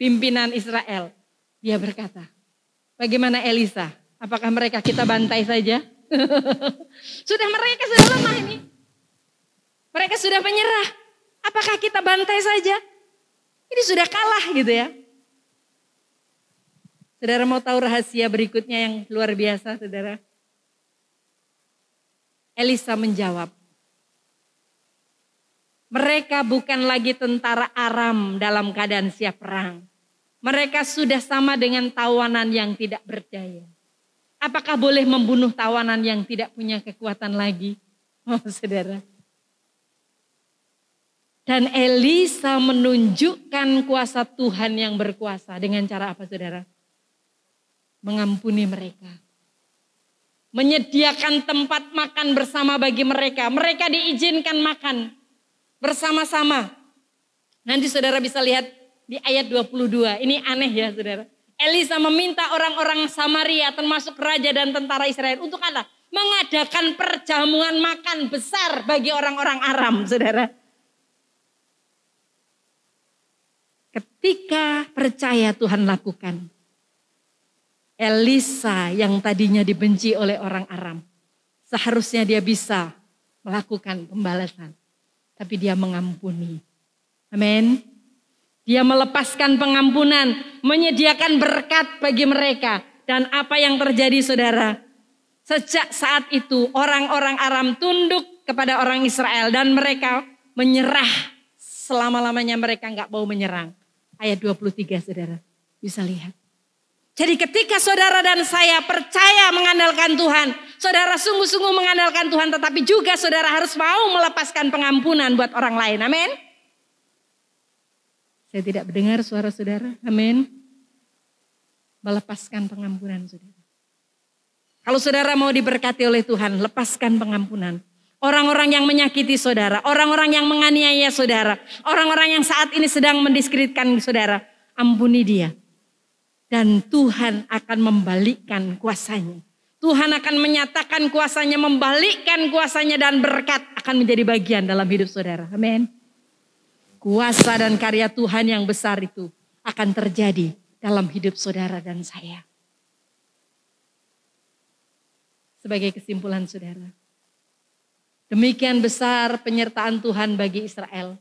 pimpinan Israel, dia berkata, bagaimana Elisa? Apakah mereka kita bantai saja? Mereka sudah lemah ini. Mereka sudah menyerah. Apakah kita bantai saja? Ini sudah kalah gitu ya. Saudara mau tahu rahasia berikutnya yang luar biasa saudara? Elisa menjawab. Mereka bukan lagi tentara Aram dalam keadaan siap perang. Mereka sudah sama dengan tawanan yang tidak berdaya. Apakah boleh membunuh tawanan yang tidak punya kekuatan lagi? Oh saudara. Dan Elisa menunjukkan kuasa Tuhan yang berkuasa dengan cara apa saudara? Mengampuni mereka. Menyediakan tempat makan bersama bagi mereka. Mereka diizinkan makan bersama-sama. Nanti saudara bisa lihat di ayat 22. Ini aneh ya saudara. Elisa meminta orang-orang Samaria termasuk raja dan tentara Israel untuk apa? Mengadakan perjamuan makan besar bagi orang-orang Aram saudara. Ketika percaya Tuhan lakukan. Elisa yang tadinya dibenci oleh orang Aram. Seharusnya dia bisa melakukan pembalasan. Tapi dia mengampuni. Amin. Dia melepaskan pengampunan. Menyediakan berkat bagi mereka. Dan apa yang terjadi saudara? Sejak saat itu orang-orang Aram tunduk kepada orang Israel. Dan mereka menyerah. Selama-lamanya mereka gak mau menyerang. Ayat 23 saudara. Bisa lihat. Jadi ketika saudara dan saya percaya mengandalkan Tuhan. Saudara sungguh-sungguh mengandalkan Tuhan. Tetapi juga saudara harus mau melepaskan pengampunan buat orang lain. Amin. Saya tidak mendengar suara saudara. Amin. Melepaskan pengampunan saudara. Kalau saudara mau diberkati oleh Tuhan. Lepaskan pengampunan. Orang-orang yang menyakiti saudara. Orang-orang yang menganiaya saudara. Orang-orang yang saat ini sedang mendiskreditkan saudara. Ampuni dia. Dan Tuhan akan membalikkan kuasanya. Tuhan akan menyatakan kuasanya, membalikkan kuasanya dan berkat akan menjadi bagian dalam hidup saudara. Amin. Kuasa dan karya Tuhan yang besar itu akan terjadi dalam hidup saudara dan saya. Sebagai kesimpulan saudara. Demikian besar penyertaan Tuhan bagi Israel.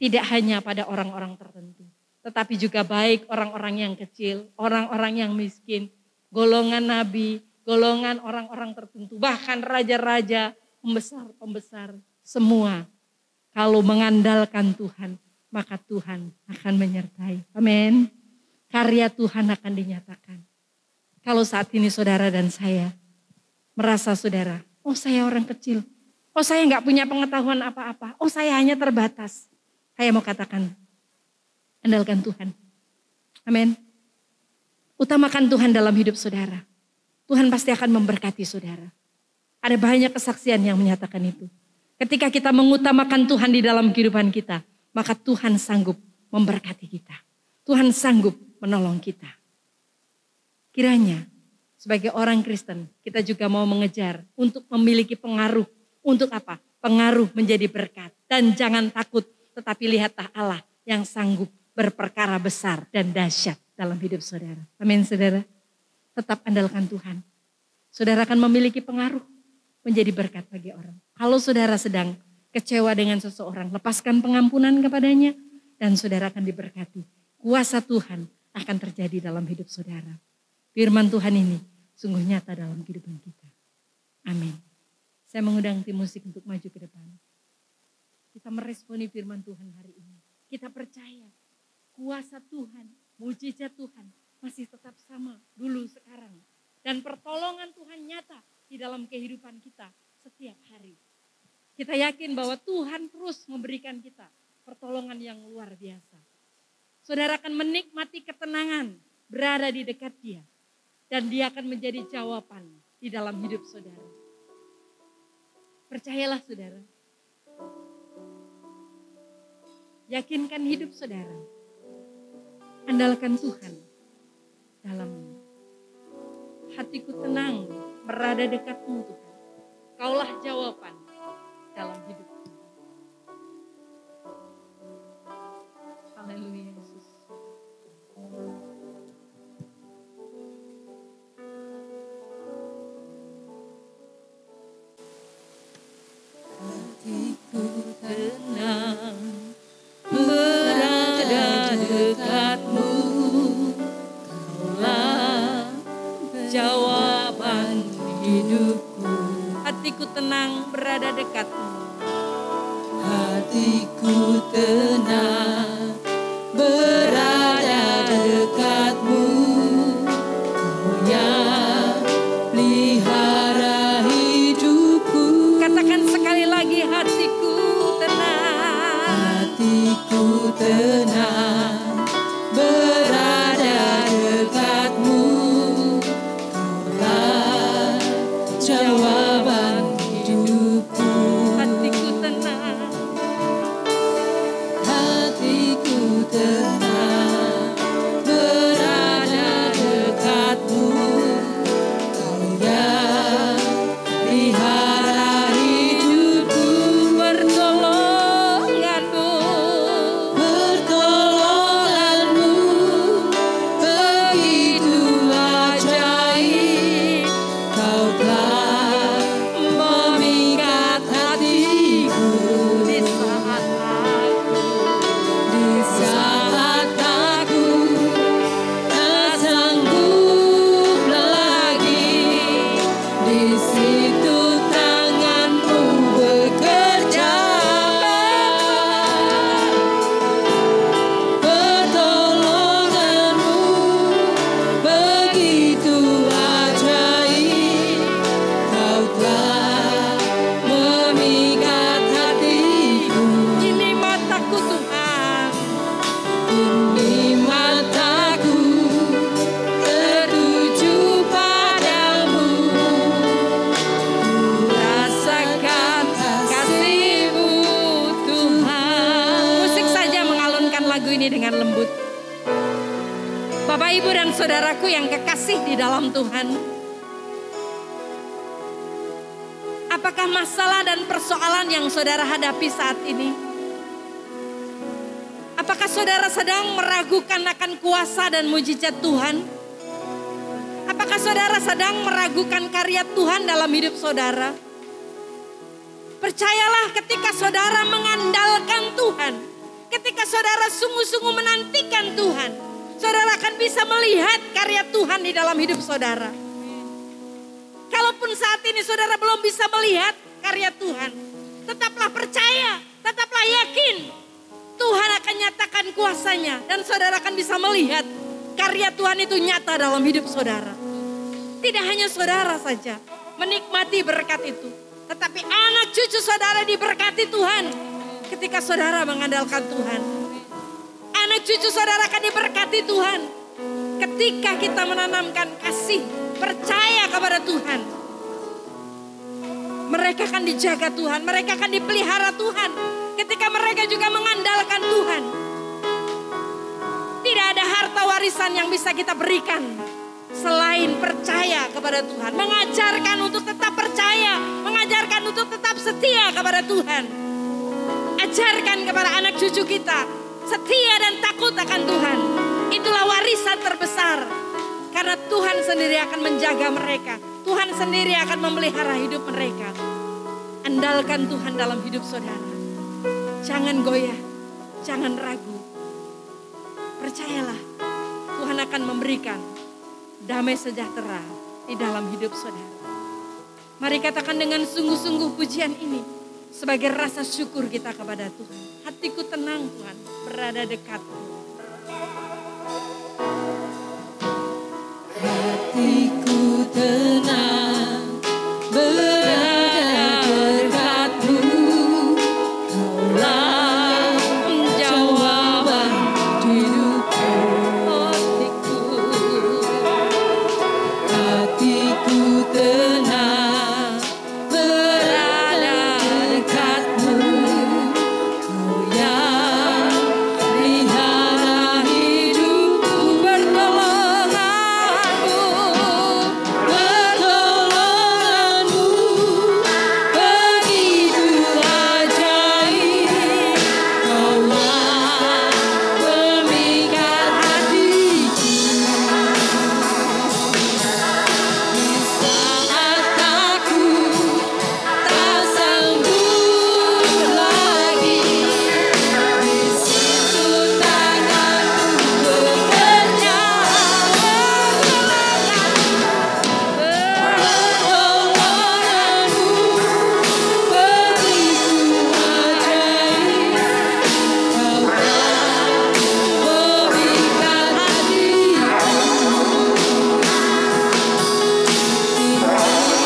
Tidak hanya pada orang-orang tertentu. Tetapi juga baik orang-orang yang kecil, orang-orang yang miskin, golongan nabi, golongan orang-orang tertentu, bahkan raja-raja, pembesar-pembesar, semua. Kalau mengandalkan Tuhan, maka Tuhan akan menyertai. Amin. Karya Tuhan akan dinyatakan. Kalau saat ini saudara dan saya merasa saudara, oh saya orang kecil, oh saya nggak punya pengetahuan apa-apa, oh saya hanya terbatas. Saya mau katakan, andalkan Tuhan. Amin. Utamakan Tuhan dalam hidup saudara. Tuhan pasti akan memberkati saudara. Ada banyak kesaksian yang menyatakan itu. Ketika kita mengutamakan Tuhan di dalam kehidupan kita, maka Tuhan sanggup memberkati kita. Tuhan sanggup menolong kita. Kiranya sebagai orang Kristen kita juga mau mengejar untuk memiliki pengaruh. Untuk apa? Pengaruh menjadi berkat. Dan jangan takut, tetapi lihatlah Allah yang sanggup berperkara besar dan dahsyat dalam hidup saudara. Amin saudara. Tetap andalkan Tuhan. Saudara akan memiliki pengaruh. menjadi berkat bagi orang. Kalau saudara sedang kecewa dengan seseorang, lepaskan pengampunan kepadanya dan saudara akan diberkati. Kuasa Tuhan akan terjadi dalam hidup saudara. Firman Tuhan ini sungguh nyata dalam kehidupan kita. Amin. Saya mengundang tim musik untuk maju ke depan. Kita meresponi firman Tuhan hari ini. Kita percaya kuasa Tuhan, mujizat Tuhan masih tetap sama dulu sekarang. Dan pertolongan Tuhan nyata di dalam kehidupan kita setiap hari. Kita yakin bahwa Tuhan terus memberikan kita pertolongan yang luar biasa. Saudara akan menikmati ketenangan berada di dekat Dia. Dan Dia akan menjadi jawaban di dalam hidup saudara. Percayalah saudara. Yakinkan hidup saudara. Andalkan Tuhan dalam hatiku tenang berada dekatmu Tuhan. Kaulah jawaban dalam hidup. Haleluya Yesus. Hatiku tenang berada dekatmu. Kaulah jawaban hidupku. Hatiku tenang berada dekatmu. Hatiku tenang berada dekatmu. Kau yang pelihara hidupku. Katakan sekali lagi, hatiku tenang. Hatiku tenang berada dekatmu. Kaulah jawaban hidupku. Hatiku tenang. Hatiku tenang berada dekatmu. Kau yang pelihara hidupku. Pertolonganmu begitu ajaib. Kau telah memikat hatiku di saat aku tak sanggup lagi. Di situ tanganmu bekerja. Pertolonganmu begitu ajaib. Kau telah memikat hatiku. Ini mataku Tuhan. Ini mataku tertuju padamu. Rasakan kasih-Mu Tuhan. Musik saja mengalunkan lagu ini dengan lembut. Bapak, Ibu, dan saudaraku yang kekasih di dalam Tuhan. Apakah masalah dan persoalan yang saudara hadapi saat ini? Apakah saudara sedang meragukan akan kuasa dan mujizat Tuhan? Apakah saudara sedang meragukan karya Tuhan dalam hidup saudara? Percayalah, ketika saudara mengandalkan Tuhan, ketika saudara sungguh-sungguh menantikan Tuhan, saudara akan bisa melihat karya Tuhan di dalam hidup saudara. Kalaupun saat ini saudara belum bisa melihat karya Tuhan, tetaplah percaya, tetaplah yakin. Tuhan akan nyatakan kuasanya dan saudara akan bisa melihat karya Tuhan itu nyata dalam hidup saudara. Tidak hanya saudara saja menikmati berkat itu, tetapi anak cucu saudara diberkati Tuhan ketika saudara mengandalkan Tuhan. Anak cucu saudara akan diberkati Tuhan ketika kita menanamkan kasih, percaya kepada Tuhan. Mereka akan dijaga Tuhan, mereka akan dipelihara Tuhan ketika mereka juga mengandalkan Tuhan. Tidak ada harta warisan yang bisa kita berikan selain percaya kepada Tuhan. Mengajarkan untuk tetap percaya, mengajarkan untuk tetap setia kepada Tuhan. Ajarkan kepada anak cucu kita setia dan takut akan Tuhan. Itulah warisan terbesar. Karena Tuhan sendiri akan menjaga mereka. Tuhan Tuhan sendiri akan memelihara hidup mereka. Andalkan Tuhan dalam hidup saudara. Jangan goyah, jangan ragu. Percayalah, Tuhan akan memberikan damai sejahtera di dalam hidup saudara. Mari katakan dengan sungguh-sungguh pujian ini sebagai rasa syukur kita kepada Tuhan. Hatiku tenang Tuhan, berada dekat-Mu. Hatiku tenang, berada dekat-Mu. Kaulah jawaban hidupku. Hatiku tenang, berada dekat-Mu. Kau yang pelihara hidupku. Pertolonganmu begitu ajaib. Kaulah pemikat hatiku. Di saat aku tak sanggup lagi, di situ tanganmu bekerja. Pertolonganmu begitu ajaib. Kaulah pemikat hatiku.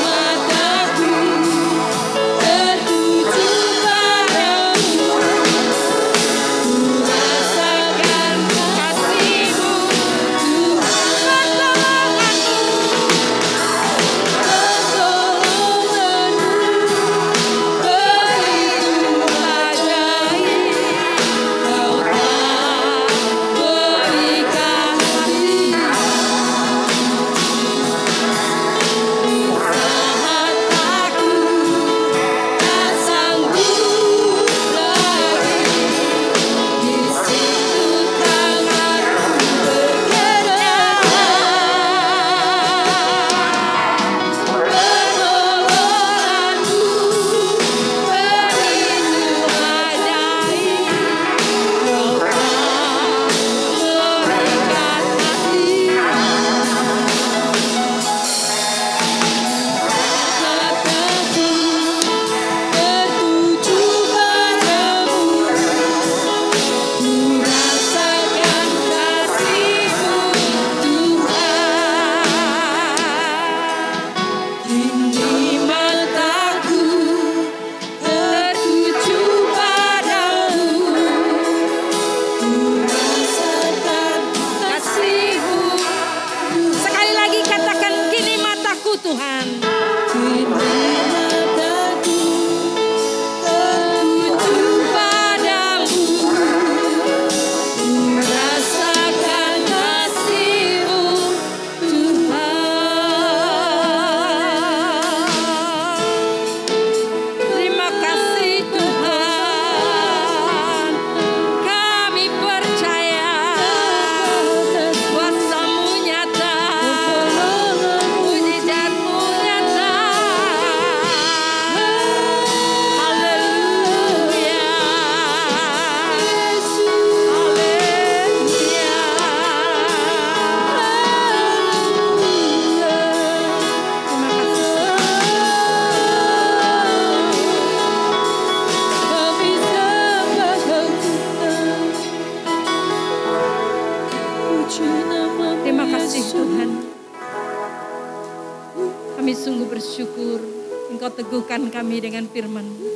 Mataku tertuju padamu, ku rasakan kasih-Mu Tuhan. Pertolonganmu begitu ajaib. Kau telah berikan hatiku. Saat aku tak sanggup lagi, di situ tanganmu bekerja. Pertolonganmu begitu ajaib. Kau telah berikan hatiku. Mataku tertuju padamu, ku rasakan kasih-Mu Tuhan. Kini mataku tertuju padamu, ku rasakan kasih-Mu. Sekali lagi katakan, kini mataku Tuhan. Kini mataku tertuju padamu, ku rasakan kasih-Mu Tuhan. Terima kasih Tuhan. Kami percaya kuasa-Mu nyata, mujizat-Mu nyata. Haleluya. Terima kasih Tuhan. Kami sungguh bersyukur Engkau teguhkan kami dengan firman-Mu.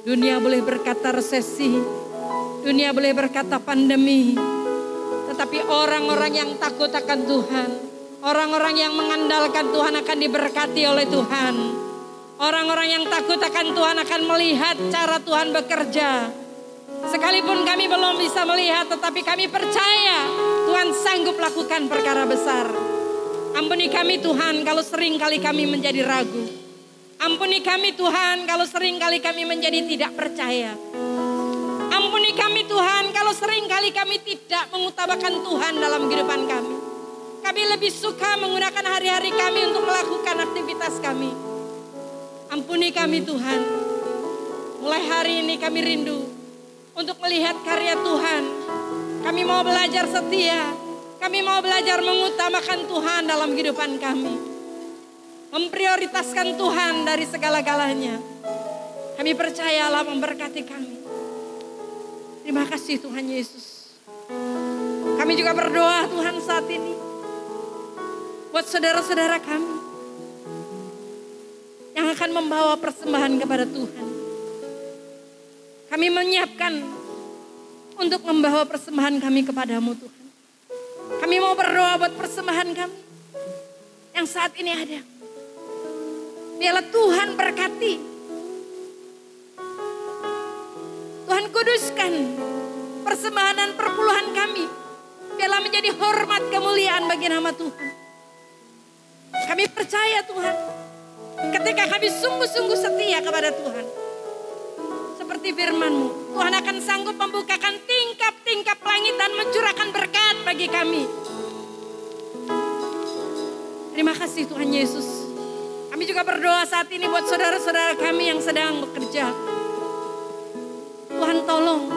Dunia boleh berkata resesi, dunia boleh berkata pandemi, tetapi orang-orang yang takut akan Tuhan, orang-orang yang mengandalkan Tuhan akan diberkati oleh Tuhan. Orang-orang yang takut akan Tuhan akan melihat cara Tuhan bekerja. Sekalipun kami belum bisa melihat, tetapi kami percaya Tuhan sanggup lakukan perkara besar. Ampuni kami Tuhan kalau sering kali kami menjadi ragu. Ampuni kami Tuhan kalau sering kali kami menjadi tidak percaya. Ampuni kami Tuhan kalau sering kali kami tidak mengutamakan Tuhan dalam kehidupan kami. Kami lebih suka menggunakan hari-hari kami untuk melakukan aktivitas kami. Ampuni kami Tuhan. Mulai hari ini kami rindu untuk melihat karya Tuhan. Kami mau belajar setia. Kami mau belajar mengutamakan Tuhan dalam kehidupan kami. Memprioritaskan Tuhan dari segala-galanya. Kami percaya Allah memberkati kami. Terima kasih Tuhan Yesus. Kami juga berdoa Tuhan saat ini. Buat saudara-saudara kami. Yang akan membawa persembahan kepada Tuhan. Kami menyiapkan untuk membawa persembahan kami kepadamu Tuhan. Kami mau berdoa buat persembahan kami. Yang saat ini ada. Biarlah Tuhan berkati. Tuhan kuduskan persembahan dan perpuluhan kami. Biarlah menjadi hormat kemuliaan bagi nama Tuhan. Kami percaya Tuhan. Ketika kami sungguh-sungguh setia kepada Tuhan. Seperti firman-Mu. Tuhan akan sanggup membukakan tingkap-tingkap langit dan mencurahkan berkat bagi kami. Terima kasih Tuhan Yesus. Kami juga berdoa saat ini buat saudara-saudara kami yang sedang bekerja. Tuhan tolong.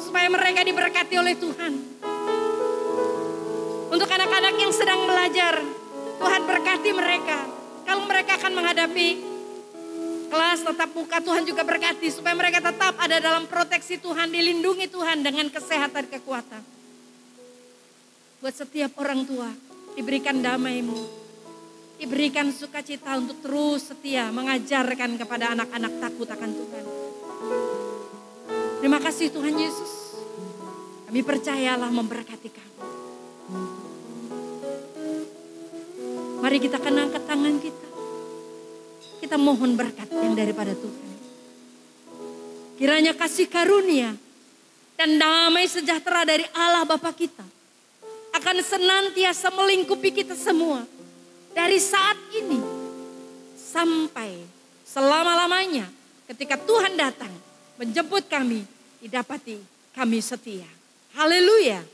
Supaya mereka diberkati oleh Tuhan. Untuk anak-anak yang sedang belajar. Tuhan berkati mereka. Kalau mereka akan menghadapi kelas tetap muka, Tuhan juga berkati. Supaya mereka tetap ada dalam proteksi Tuhan. Dilindungi Tuhan dengan kesehatan kekuatan. Buat setiap orang tua. Diberikan damai-Mu. Diberikan sukacita untuk terus setia mengajarkan kepada anak-anak takut akan Tuhan. Terima kasih Tuhan Yesus. Kami percayalah memberkati kami. Mari kita angkat tangan kita. Kita mohon berkat yang daripada Tuhan. Kiranya kasih karunia dan damai sejahtera dari Allah Bapa kita akan senantiasa melingkupi kita semua. Dari saat ini sampai selama-lamanya ketika Tuhan datang menjemput kami, didapati kami setia. Haleluya.